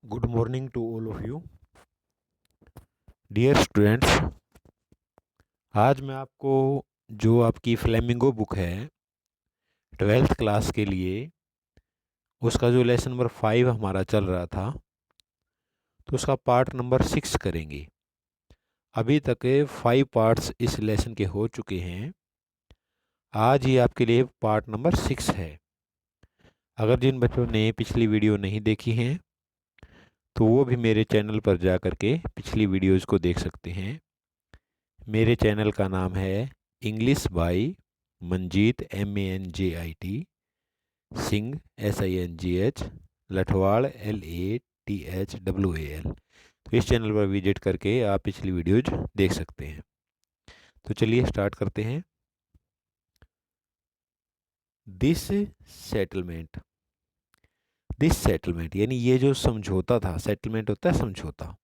Good morning to all of you dear students. आज मैं आपको जो आपकी फ्लेमिंगो बुक है 12th क्लास के लिए उसका जो लेसन नंबर 5 हमारा चल रहा था तो उसका पार्ट नंबर 6 करेंगे। अभी तक 5 पार्ट्स इस लेसन के हो चुके हैं। आज ही आपके लिए पार्ट नंबर 6 है। अगर जिन बच्चों ने पिछली वीडियो नहीं देखी हैं तो वो भी मेरे चैनल पर जा कर के पिछली वीडियोज़ को देख सकते हैं। मेरे चैनल का नाम है English by Manjeet MANJIT, Singh SINGH, लठवाड़ LATHWAL। तो इस चैनल पर विजिट करके आप पिछली वीडियोज देख सकते हैं। तो चलिए स्टार्ट करते हैं। दिस सेटलमेंट, दिस सेटलमेंट यानी ये जो समझौता था, सेटलमेंट होता है समझौता,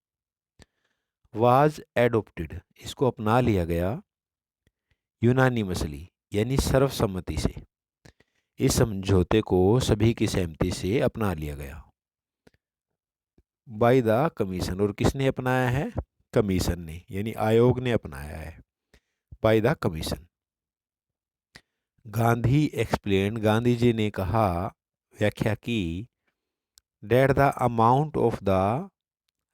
वाज एडोप्टेड इसको अपना लिया गया, यूनानिमसली यानी सर्वसम्मति से। इस समझौते को सभी की सहमति से अपना लिया गया। बाय द कमीशन, और किसने अपनाया है? कमीशन ने, यानी आयोग ने अपनाया है। By the commission. Gandhi explain, Gandhi ji ने कहा, व्याख्या की, that the amount of the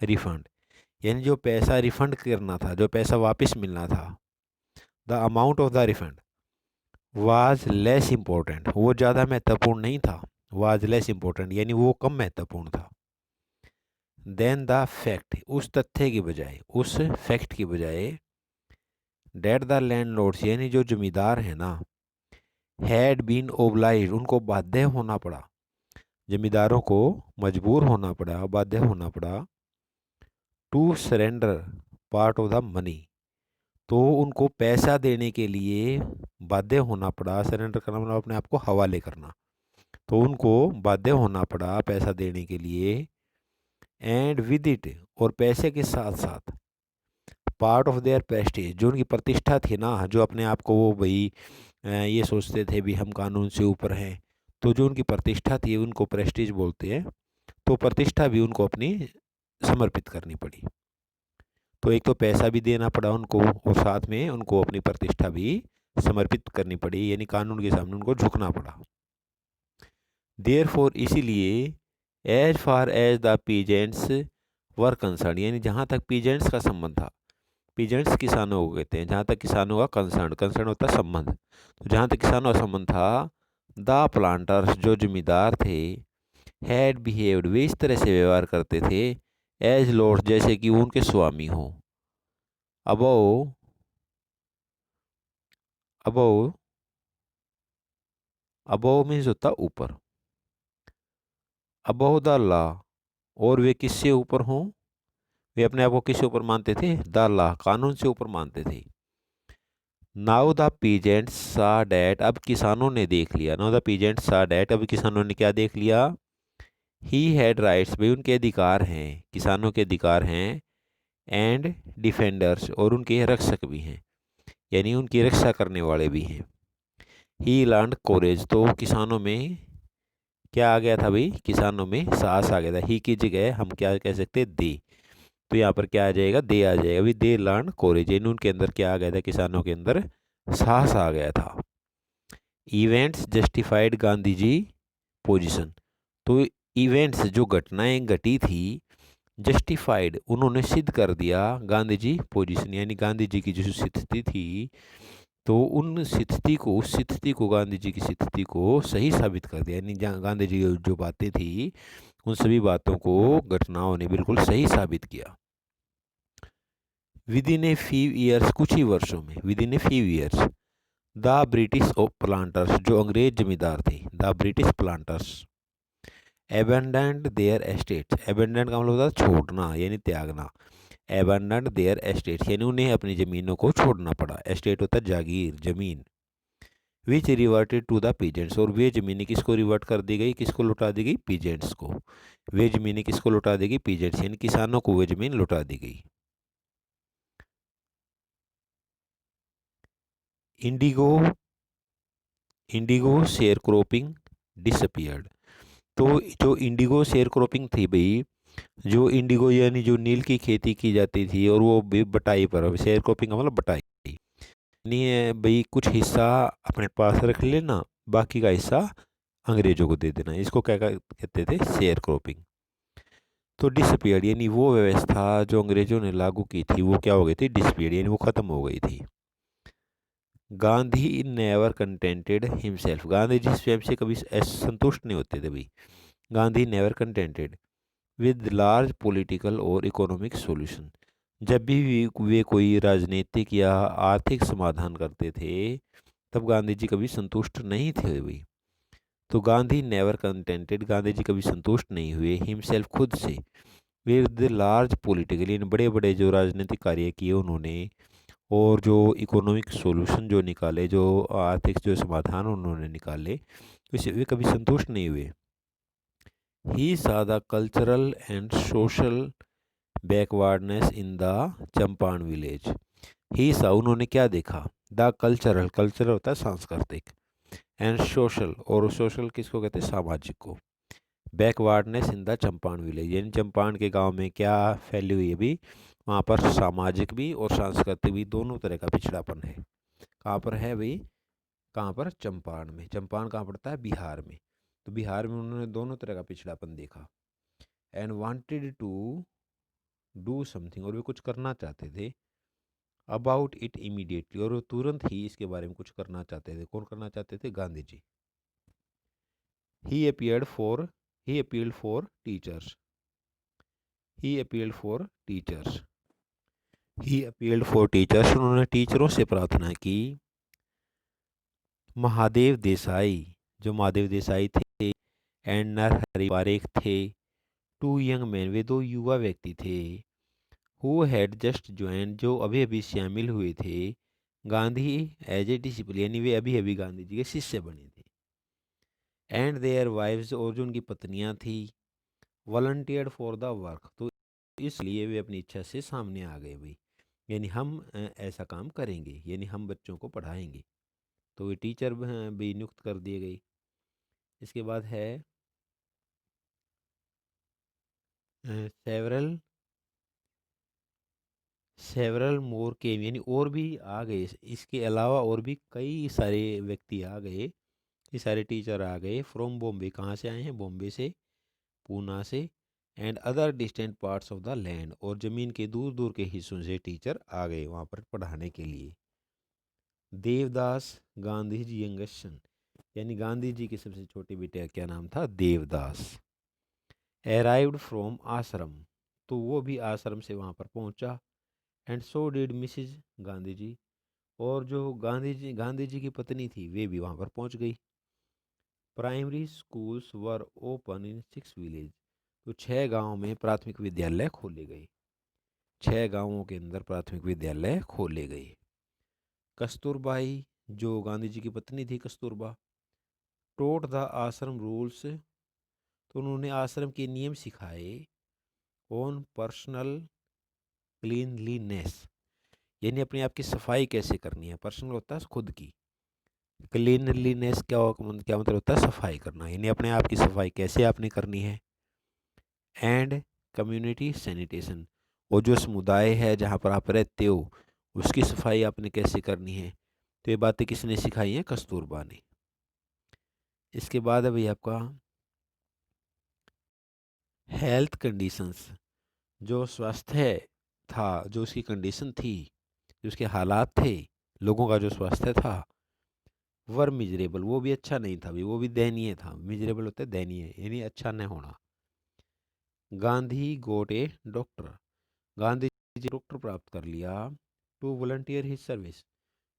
refund, यानी जो पैसा रिफंड करना था, जो पैसा वापस मिलना था, the amount of the refund was less important, वो ज़्यादा महत्वपूर्ण नहीं था। वाज लेस इम्पोर्टेंट यानी वो कम महत्वपूर्ण था। देन द फैक्ट, उस तथ्य की बजाय, उस फैक्ट की बजाय, डेट द लैंडलॉर्ड्स यानी जो जमींदार हैं ना, हैड बीन ओब्लाइज उनको बाध्य होना पड़ा, जमींदारों को मजबूर होना पड़ा, बाध्य होना पड़ा, to surrender part of the money, तो उनको पैसा देने के लिए बाध्य होना पड़ा। सरेंडर करना मतलब अपने आप को हवाले करना, तो उनको बाध्य होना पड़ा पैसा देने के लिए। एंड विद इट, और पैसे के साथ साथ, पार्ट ऑफ देयर प्रेस्टीज, जो उनकी प्रतिष्ठा थी ना, जो अपने आप को वो भाई ये सोचते थे भी हम कानून से ऊपर हैं, तो जो उनकी प्रतिष्ठा थी उनको प्रेस्टीज बोलते हैं, तो प्रतिष्ठा भी उनको अपनी समर्पित करनी पड़ी। तो एक तो पैसा भी देना पड़ा उनको और साथ में उनको अपनी प्रतिष्ठा भी समर्पित करनी पड़ी, यानी कानून के सामने उनको झुकना पड़ा। देयरफॉर, इसीलिए, as far as the peasants were concern, यानी जहाँ तक पीजेंट्स का संबंध था, पीजेंट्स किसानों को कहते हैं, जहाँ तक किसानों का कंसर्न, कंसर्न होता है संबंध, तो जहाँ तक किसानों का संबंध था, द प्लांटर्स जो जमींदार थे, हैड बिहेव्ड वे इस तरह से व्यवहार करते थे, एज लॉर्ड्स जैसे कि वो उनके स्वामी हों। अबव, अबव, अबव मीन्स होता ऊपर, अबव द लॉ, और वे किससे ऊपर हों? वे अपने आप को किससे ऊपर मानते थे? द लॉ, कानून से ऊपर मानते थे। नाउ द पीजेंट्स सा डैट, अब किसानों ने देख लिया, नाउ द पीजेंट्स सा डैट, अब किसानों ने क्या देख लिया? ही हैड राइट्स, भाई उनके अधिकार हैं, किसानों के अधिकार हैं, एंड डिफेंडर्स, और उनके रक्षक भी हैं, यानी उनकी रक्षा करने वाले भी हैं। ही लर्न कोरेज, तो किसानों में क्या आ गया था भाई? किसानों में साहस आ गया था। ही की जगह हम क्या कह सकते? दे, तो यहाँ पर क्या आ जाएगा? दे आ जाएगा। अभी दे लर्न कोरेज, यानी उनके अंदर क्या आ गया था? किसानों के अंदर साहस आ गया था। Events justified Gandhi ji position, तो इवेंट्स जो घटनाएं घटी थी, जस्टिफाइड उन्होंने सिद्ध कर दिया, गांधी जी पोजीशन यानी गांधी जी की जो स्थिति थी, तो उन स्थिति को, उस स्थिति को, गांधी जी की स्थिति को सही साबित कर दिया, यानी गांधी जी की जो बातें थी उन सभी बातों को घटनाओं ने बिल्कुल सही साबित किया। Within a few years, कुछ ही वर्षों में, within a few years, the British planters जो अंग्रेज जमींदार थे, the British planters abandoned their estates, abandoned का मतलब होता है छोड़ना यानी त्यागना, एबेंडेंड देयर एस्टेट्स यानी उन्हें अपनी ज़मीनों को छोड़ना पड़ा। एस्टेट होता है जागीर, जमीन। विच रिवर्टेड टू द पीजेंट्स, और वे ज़मीनें किसको रिवर्ट कर दी गई? किसको लौटा दी गई? पीजेंट्स को। वे ज़मीनें किसको लौटा दी गई? पीजेंट्स यानी किसानों को वे ज़मीन लौटा दी गई। Indigo, Indigo share cropping disappeared, तो जो इंडिगो शेयर क्रॉपिंग थी भाई, जो इंडिगो यानी जो नील की खेती की जाती थी, और वो भी बटाई पर, शेयर क्रॉपिंग का मतलब बटाई, नहीं है भाई, कुछ हिस्सा अपने पास रख लेना, बाकी का हिस्सा अंग्रेजों को दे देना, इसको क्या कहते थे, शेयर क्रॉपिंग। तो डिसअपियर्ड यानी वो व्यवस्था जो अंग्रेजों ने लागू की थी वो क्या हो गई थी, डिसअपियर्ड यानी वो खत्म हो गई थी। Gandhi never contented himself, Gandhi ji स्वयं से कभी संतुष्ट नहीं होते थे भाई। Gandhi never contented with large political और इकोनॉमिक सॉल्यूशन, जब भी वे कोई राजनीतिक या आर्थिक समाधान करते थे तब गांधी जी कभी संतुष्ट नहीं थे भाई। तो गांधी नेवर कंटेंटेड, गांधी जी कभी संतुष्ट नहीं हुए हिमसेल्फ खुद से, विद लार्ज पॉलिटिकल इन बड़े बड़े जो राजनीतिक कार्य किए उन्होंने, और जो इकोनॉमिक सॉल्यूशन जो निकाले, जो आर्थिक जो समाधान उन्होंने निकाले, इससे वे कभी संतुष्ट नहीं हुए। ही saw the cultural and social backwardness in the Champaran village. He saw उन्होंने क्या देखा, द कल्चरल, कल्चरल होता है सांस्कृतिक, एंड सोशल, और सोशल किसको कहते हैं, सामाजिक को, backwardness in the Champaran village यानी चंपारण के गांव में क्या फैली हुई है भी, वहाँ पर सामाजिक भी और सांस्कृतिक भी दोनों तरह का पिछड़ापन है। कहाँ पर है भाई, कहाँ पर, चंपारण में। चंपारण कहाँ पड़ता है, बिहार में। तो बिहार में उन्होंने दोनों तरह का पिछड़ापन देखा, and wanted to do something, और वे कुछ करना चाहते थे, अबाउट इट इमीडिएटली, और वो तुरंत ही इसके बारे में कुछ करना चाहते थे। कौन करना चाहते थे, Gandhi ji. He appeared for, he appealed for teachers, he appealed for teachers, he appealed for teachers, उन्होंने टीचरों से प्रार्थना की। महादेव देसाई, जो महादेव देसाई थे, एंड नरहरि पारेख थे, टू यंग मैन, वे दो युवा व्यक्ति थे, हु हैड जस्ट ज्वाइन, जो अभी अभी शामिल हुए थे, गांधी एज ए डिसिपल, यानी वे अभी अभी गांधी जी के शिष्य बने थे, एंड देयर वाइफ्स, और जो उनकी पत्नियां थी, वॉलंटियर्ड फॉर द वर्क, तो इसलिए वे अपनी इच्छा से सामने आ गए भाई, यानी हम ऐसा काम करेंगे, यानी हम बच्चों को पढ़ाएंगे। तो वे टीचर भी नियुक्त कर दिए गए। इसके बाद है सेवरल, सेवरल मोर केम, यानी और भी आ गए, इसके अलावा और भी कई सारे व्यक्ति आ गए, ये सारे टीचर आ गए, फ्रॉम बॉम्बे, कहाँ से आए हैं, बॉम्बे से, पूना से, and other distant parts of the land, और ज़मीन के दूर दूर के हिस्सों से टीचर आ गए वहाँ पर पढ़ाने के लिए। देवदास, गांधी जी यंगेस्ट सन, यानी गांधी जी के सबसे छोटे बेटे का क्या नाम था, देवदास। अराइव्ड फ्रॉम आश्रम, तो वो भी आश्रम से वहाँ पर पहुँचा, and so did misses Gandhi ji, और जो गांधी जी की पत्नी थी वे भी वहाँ पर पहुँच गई। Primary schools were open in 6 village, तो 6 गांवों में प्राथमिक विद्यालय खोले गए, 6 गांवों के अंदर प्राथमिक विद्यालय खोले गए। कस्तूरबाई, जो गांधी जी की पत्नी थी कस्तूरबा, टोट द आश्रम रूल्स, तो उन्होंने आश्रम के नियम सिखाए, ऑन पर्सनल क्लीनलीनेस, यानी अपने आप की सफाई कैसे करनी है, पर्सनल होता है खुद की, क्लीनलीनेस क्या मतलब होता है, सफाई करना, यानी अपने आप की सफाई कैसे आपने करनी है, एंड कम्युनिटी सैनिटेशन, और जो समुदाय है जहाँ पर आप रहते हो उसकी सफाई आपने कैसे करनी है। तो ये बातें किसने सिखाई हैं, कस्तूरबा ने। इसके बाद है भाई आपका हेल्थ कंडीशंस, जो स्वास्थ्य था, जो उसकी कंडीशन थी, जो उसके हालात थे, लोगों का जो स्वास्थ्य था, वर मिजरेबल, वो भी अच्छा नहीं था भाई, वो भी दयनीय था, मिजरेबल होता है दयनीय, यानी अच्छा न होना। गांधी गोट ए डॉक्टर, गांधी जी डॉक्टर प्राप्त कर लिया, टू वॉलंटियर हिज सर्विस,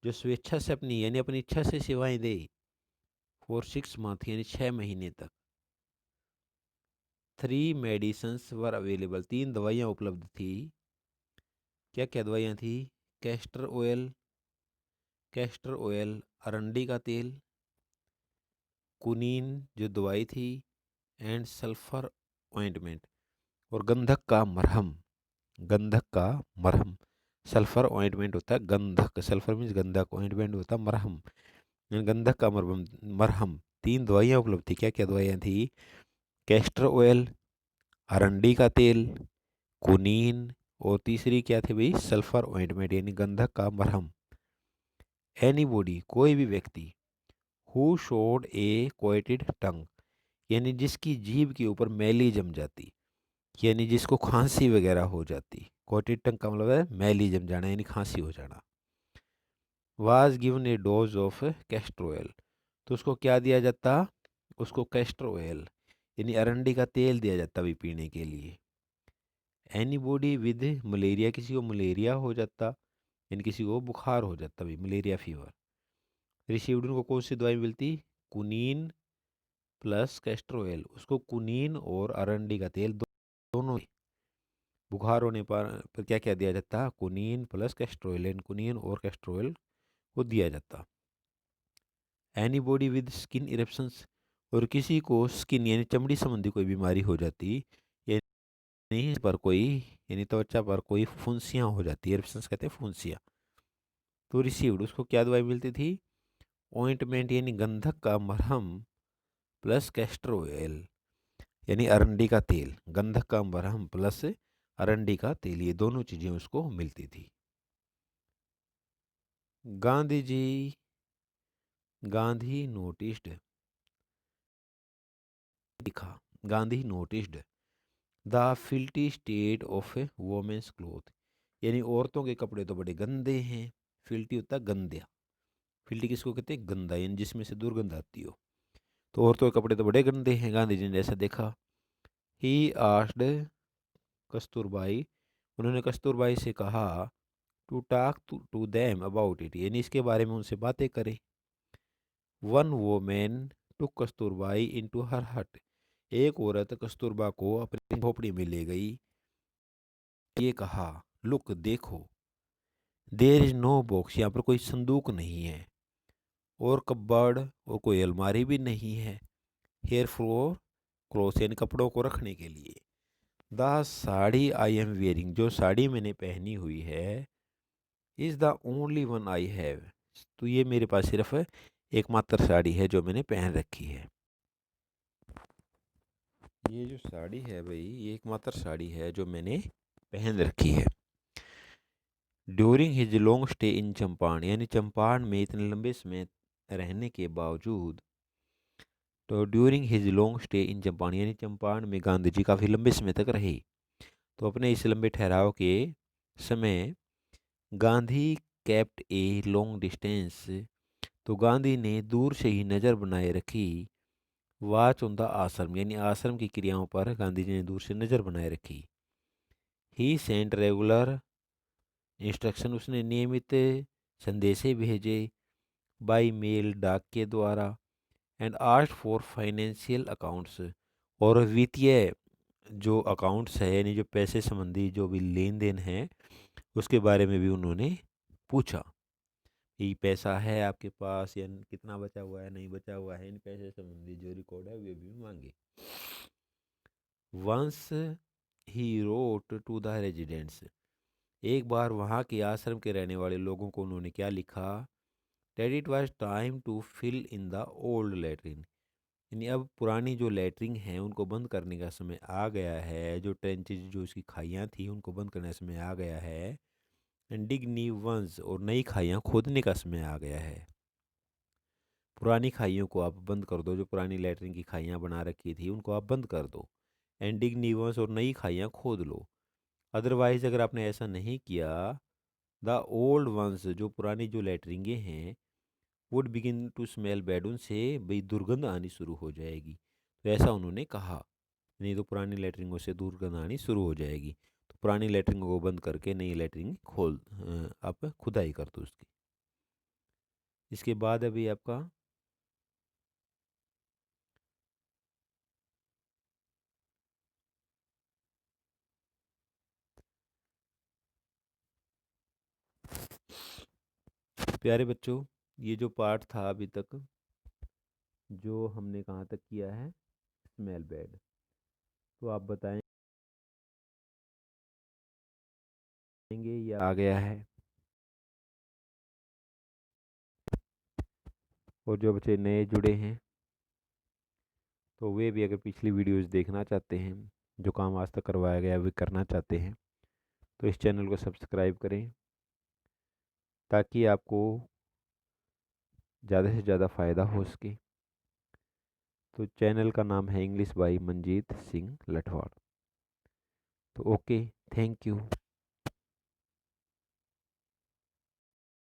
जो स्वेच्छा से अपनी यानी अपनी इच्छा से सेवाएं दे, फॉर 6 मंथ यानी 6 महीने तक। 3 मेडिसन्स वर अवेलेबल, 3 दवाइयाँ उपलब्ध थी। क्या क्या दवाइयाँ थी, कैस्टर ऑयल, कैस्टर ऑयल अरंडी का तेल, कुनीन जो दवाई थी, एंड सल्फर ऑइंटमेंट, और गंधक का मरहम, गंधक का मरहम, सल्फर ऑइंटमेंट होता है गंधक, सल्फर मीन्स गंधक, ऑइंटमेंट होता है मरहम, यानी गंधक का मरहम मरहम। 3 दवाइयाँ उपलब्ध थी, क्या क्या दवाइयाँ थी, कैस्टर ऑयल अरंडी का तेल, कुनीन, और तीसरी क्या थी भाई, सल्फर ऑइंटमेंट यानी गंधक का मरहम। एनीबॉडी कोई भी व्यक्ति, हु शोड ए कोएटेड टंग यानी जिसकी जीभ के ऊपर मैली जम जाती, यानी जिसको खांसी वगैरह हो जाती। कोएटेड टंग का मतलब है मैली जम जाना यानी खांसी हो जाना। Was given A dose of castor oil, तो उसको क्या दिया जाता, उसको कैस्टर ऑयल यानी अरंडी का तेल दिया जाता भी पीने के लिए। एनीबॉडी विद मलेरिया, किसी को मलेरिया हो जाता यानी किसी को बुखार हो जाता भी, मलेरिया फीवर, रिसीव्ड, उनको कौन सी दवाई मिलती, कुनीन प्लस कैस्टर ऑयल, उसको कुनीन और अरंडी का तेल दोनों, बुखार होने पर क्या क्या दिया जाता, कुनीन प्लस कैस्टर ऑयल, एंड कुनीन और कैस्टर ऑयल को दिया जाता। एनीबॉडी विद स्किन इरेप्शंस, और किसी को स्किन यानी चमड़ी संबंधी कोई बीमारी हो जाती, यानी पर कोई यानी त्वचा पर कोई फुंसियाँ हो जाती, इरेप्शंस कहते हैं फुंसियाँ, तो रिसीव्ड, उसको क्या दवाई मिलती थी, ऑइंटमेंट यानी गंधक का मरहम प्लस कैस्टर ऑयल यानी अरंडी का तेल, गंधक का मरहम प्लस अरंडी का तेल, ये दोनों चीज़ें उसको मिलती थी। गांधी जी, गांधी नोटिस्ड, लिखा, Gandhi noticed the filthy state of women's cloth, यानी औरतों के कपड़े तो बड़े गंदे हैं, फिल्टी होता है गंदा, फिल्टी किसको कहते हैं, गंदा यानी जिसमें से दुर्गंध आती हो, तो औरतों के कपड़े तो बड़े गंदे हैं, गांधी जी ने ऐसा देखा। ही आस्ड कस्तूरबाई, उन्होंने कस्तूरबाई से कहा, to talk to them about it, यानी इसके बारे में उनसे बातें करें। One women to Kasturbai in to her hut, एक औरत कस्तूरबा को अपनी झोपड़ी में ले गई, ये कहा, लुक देखो, देर इज नो बॉक्स, यहाँ पर कोई संदूक नहीं है, और कबर्ड, और कोई अलमारी भी नहीं है, हेयर फ्लोर क्लोथ यानी कपड़ों को रखने के लिए, the sari I am wearing, जो साड़ी मैंने पहनी हुई है, is the only one I have, तो ये मेरे पास सिर्फ एकमात्र साड़ी है जो मैंने पहन रखी है। ये जो साड़ी है भाई, ये एकमात्र साड़ी है जो मैंने पहन रखी है। During his long stay in Champaran, यानी चंपारण में इतने लंबे समय रहने के बावजूद, तो during his long stay in Champaran यानी चंपारण में गांधी जी काफ़ी लंबे समय तक रहे, तो अपने इस लंबे ठहराव के समय Gandhi kept a long distance, तो गांधी ने दूर से ही नज़र बनाए रखी, वाच ऑन द आश्रम यानी आश्रम की क्रियाओं पर गांधी जी ने दूर से नज़र बनाए रखी। ही सेंट रेगुलर इंस्ट्रक्शन, उसने नियमित संदेशे भेजे, बाई मेल डाक के द्वारा, and asked for financial accounts, और वित्तीय जो अकाउंट्स है यानी जो पैसे संबंधी जो भी लेन देन है उसके बारे में भी उन्होंने पूछा, कि पैसा है आपके पास या कितना बचा हुआ है, नहीं बचा हुआ है, इन पैसे संबंधी जो रिकॉर्ड है वे भी मांगे। Once he wrote to the residents, एक बार वहाँ के आश्रम के रहने वाले लोगों को उन्होंने क्या लिखा, that it was time to fill in the old latrine, यानी अब पुरानी जो लेटरिन हैं उनको बंद करने का समय आ गया है, जो ट्रेंचेज जो उसकी खाइयाँ थी उनको बंद करने का समय आ गया है, एंड डिग न्यू वंस, और नई खाइयाँ खोदने का समय आ गया है। पुरानी खाइयों को आप बंद कर दो, जो पुरानी लेटरिन की खाइयाँ बना रखी थी उनको आप बंद कर दो, एंड डिग न्यू वंस, और नई खाइयाँ खोद लो, अदरवाइज अगर आपने ऐसा नहीं किया, द ओल्ड वंस, जो पुरानी जो लेटरिंगे हैं, would begin to smell bad, उनसे भाई दुर्गंध आनी शुरू हो जाएगी, तो ऐसा उन्होंने कहा, नहीं तो पुरानी लेटरिंगों से दुर्गंध आनी शुरू हो जाएगी, तो पुरानी लेटरिंगों को बंद करके नई लेटरिंग खोल आप खुदाई कर दो उसकी। इसके बाद अभी आपका प्यारे बच्चों, ये जो पार्ट था अभी तक जो हमने कहाँ तक किया है, स्मेल बैड, तो आप बताएंगे या आ गया है, और जो बच्चे नए जुड़े हैं तो वे भी अगर पिछली वीडियोस देखना चाहते हैं जो काम आज तक करवाया गया वे करना चाहते हैं तो इस चैनल को सब्सक्राइब करें ताकि आपको ज़्यादा से ज़्यादा फ़ायदा हो सके। तो चैनल का नाम है इंग्लिश बाई मंजीत सिंह लठवाड़। तो ओके, थैंक यू।